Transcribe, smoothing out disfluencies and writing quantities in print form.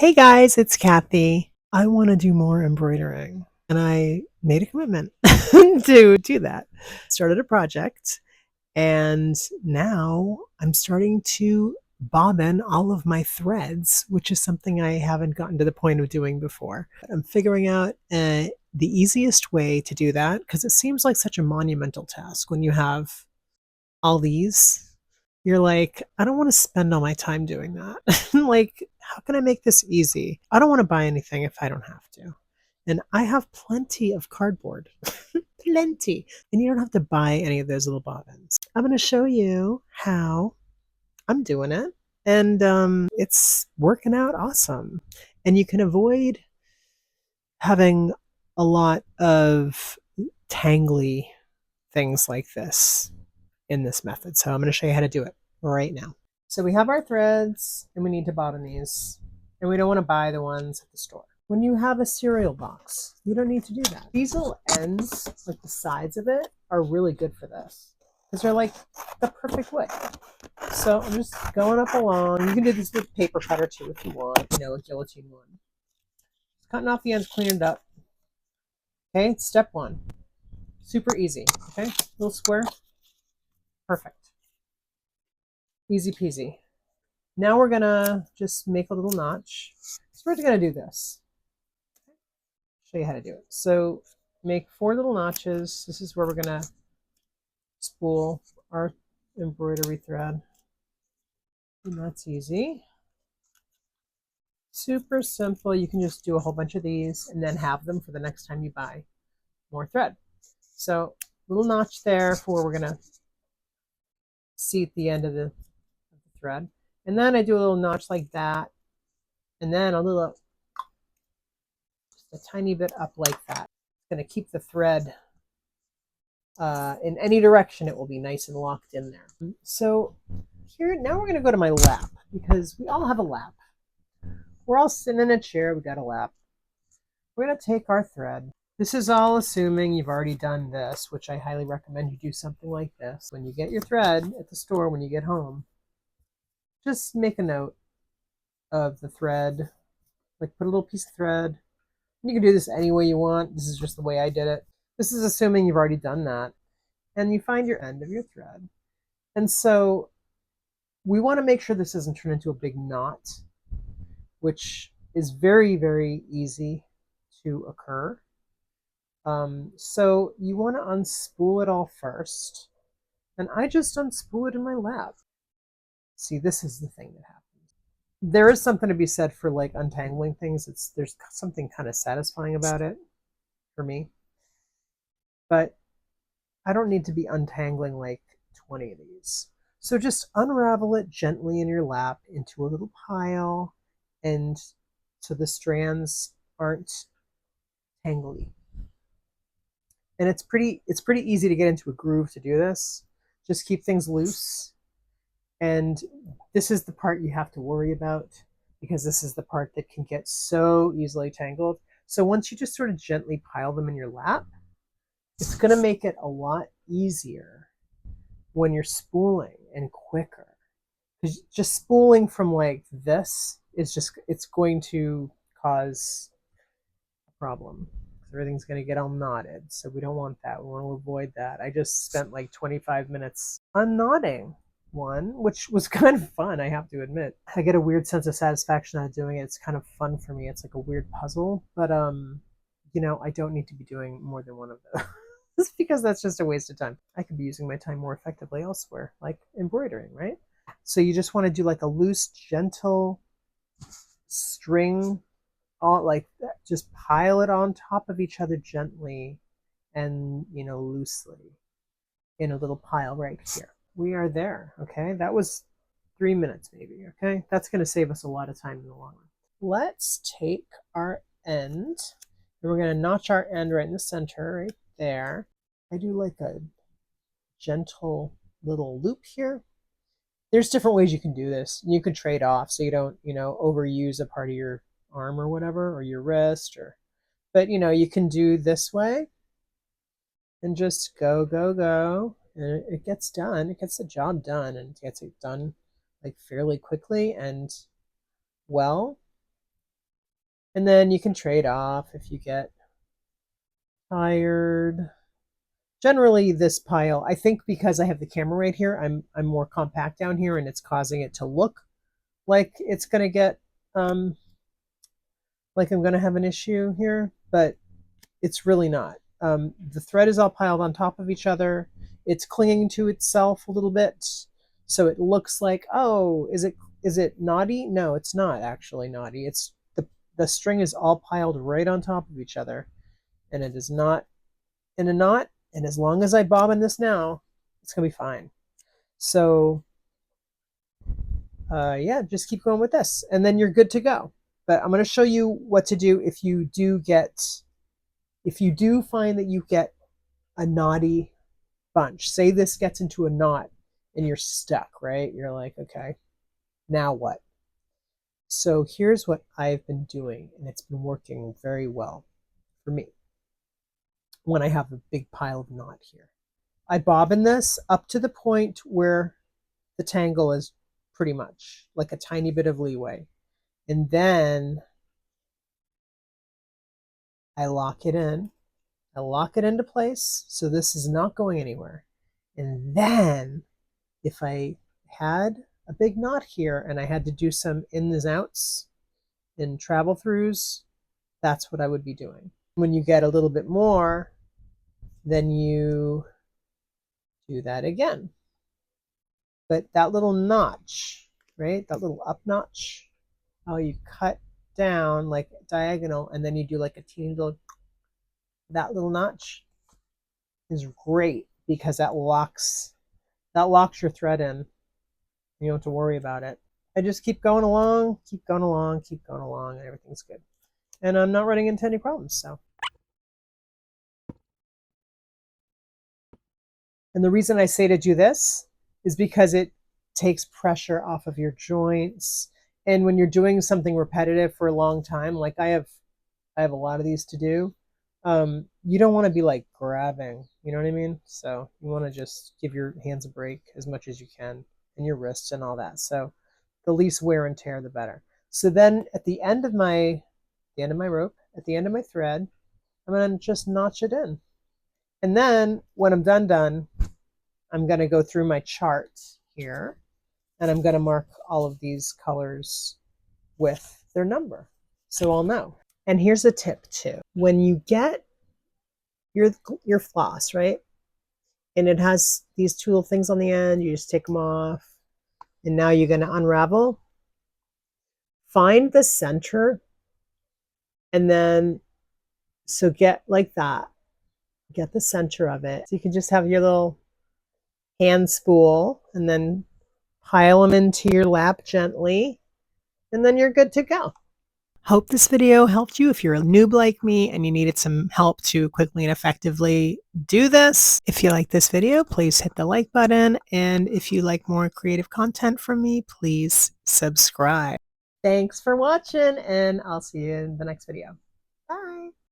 Hey guys, it's Kathy. I want to do more embroidering, and I made a commitment to do that. Started a project, and now I'm starting to bobbin all of my threads, which is something I haven't gotten to the point of doing before. I'm figuring out the easiest way to do that because it seems like such a monumental task when you have all these. You're like, I don't want to spend all my time doing that. Like, how can I make this easy? I don't want to buy anything if I don't have to. And I have plenty of cardboard. Plenty. And you don't have to buy any of those little bobbins. I'm going to show you how I'm doing it. And it's working out awesome. And you can avoid having a lot of tangly things like this in this method. So I'm going to show you how to do it right now. So we have our threads and we need to bobbin these, and we don't want to buy the ones at the store. When you have a cereal box, you don't need to do that. These little ends, like the sides of it, are really good for this because they're like the perfect width. So I'm just going up along. You can do this with paper cutter too if you want, a guillotine one. Cutting off the ends, cleaning it up. Okay, step one. Super easy. Okay, little square. Perfect. Easy peasy. Now we're gonna just make a little notch. So we're gonna do this. Show you how to do it. So make 4 little notches. This is where we're gonna spool our embroidery thread. And that's easy. Super simple. You can just do a whole bunch of these and then have them for the next time you buy more thread. So little notch there for where we're gonna seat the end of the thread. And then I do a little notch like that. And then just a tiny bit up like that. It's going to keep the thread in any direction. It will be nice and locked in there. So here, now we're going to go to my lap because we all have a lap. We're all sitting in a chair. We got a lap. We're going to take our thread. This is all assuming you've already done this, which I highly recommend you do something like this. When you get your thread at the store, when you get home, just make a note of the thread. Like put a little piece of thread. You can do this any way you want. This is just the way I did it. This is assuming you've already done that. And you find your end of your thread. And so we want to make sure this doesn't turn into a big knot, which is very, very easy to occur. So you want to unspool it all first. And I just unspool it in my lap. See, this is the thing that happens. There is something to be said for like untangling things. There's something kind of satisfying about it for me. But I don't need to be untangling like 20 of these. So just unravel it gently in your lap into a little pile, and so the strands aren't tangly. And it's pretty easy to get into a groove to do this. Just keep things loose. And this is the part you have to worry about because this is the part that can get so easily tangled. So once you just sort of gently pile them in your lap, it's going to make it a lot easier when you're spooling and quicker. Because just spooling from like this is it's going to cause a problem. Everything's going to get all knotted. So we don't want that. We want to avoid that. I just spent like 25 minutes unknotting one, which was kind of fun, I have to admit. I get a weird sense of satisfaction out of doing it. It's kind of fun for me. It's like a weird puzzle. But I don't need to be doing more than one of those. Because that's just a waste of time. I could be using my time more effectively elsewhere, like embroidering, right? So you just want to do like a loose, gentle string, all like that. Just pile it on top of each other gently and, loosely in a little pile right here. We are there, okay? That was 3 minutes maybe, okay? That's going to save us a lot of time in the long run. Let's take our end, and we're going to notch our end right in the center, right there. I do like a gentle little loop here. There's different ways you can do this. You can trade off so you don't, overuse a part of your arm or whatever, or your wrist, but you can do this way and just go, go, go. And it gets done. It gets the job done, and it gets it done like fairly quickly and well. And then you can trade off if you get tired. Generally this pile, I think because I have the camera right here, I'm more compact down here and it's causing it to look like it's gonna get like I'm gonna have an issue here, but it's really not. The thread is all piled on top of each other. It's clinging to itself a little bit, so it looks like, oh, is it knotty? No, it's not actually knotty. It's the string is all piled right on top of each other, and it is not in a knot. And as long as I bobbin this now, it's gonna be fine. So yeah, just keep going with this, and then you're good to go. But I'm gonna show you what to do if you do find that you get a knotty bunch. Say this gets into a knot and you're stuck, right? You're like, okay, now what? So here's what I've been doing, and it's been working very well for me when I have a big pile of knot here. I bobbin this up to the point where the tangle is pretty much like a tiny bit of leeway. And then I lock it in. I lock it into place, so this is not going anywhere. And then if I had a big knot here and I had to do some ins and outs and travel throughs, that's what I would be doing. When you get a little bit more, then you do that again. But that little notch, right? That little up notch, how you cut down like diagonal and then you do like a teeny little, that little notch is great because that locks your thread in. You don't have to worry about it. I just keep going along, keep going along, keep going along, and everything's good. And I'm not running into any problems. So, and the reason I say to do this is because it takes pressure off of your joints. And when you're doing something repetitive for a long time, like I have a lot of these to do. You don't want to be like grabbing, you know what I mean? So you want to just give your hands a break as much as you can, and your wrists and all that. So the least wear and tear, the better. So then at the end of my rope, at the end of my thread, I'm going to just notch it in. And then when I'm done, I'm going to go through my chart here, and I'm going to mark all of these colors with their number, so I'll know. And here's a tip too. When you get your floss, right? And it has these two little things on the end, you just take them off. And now you're going to unravel. Find the center. And then, so get like that. Get the center of it. So you can just have your little hand spool and then pile them into your lap gently. And then you're good to go. Hope this video helped you. If you're a noob like me and you needed some help to quickly and effectively do this. If you like this video, please hit the like button. And if you like more creative content from me, please subscribe. Thanks for watching, and I'll see you in the next video. Bye.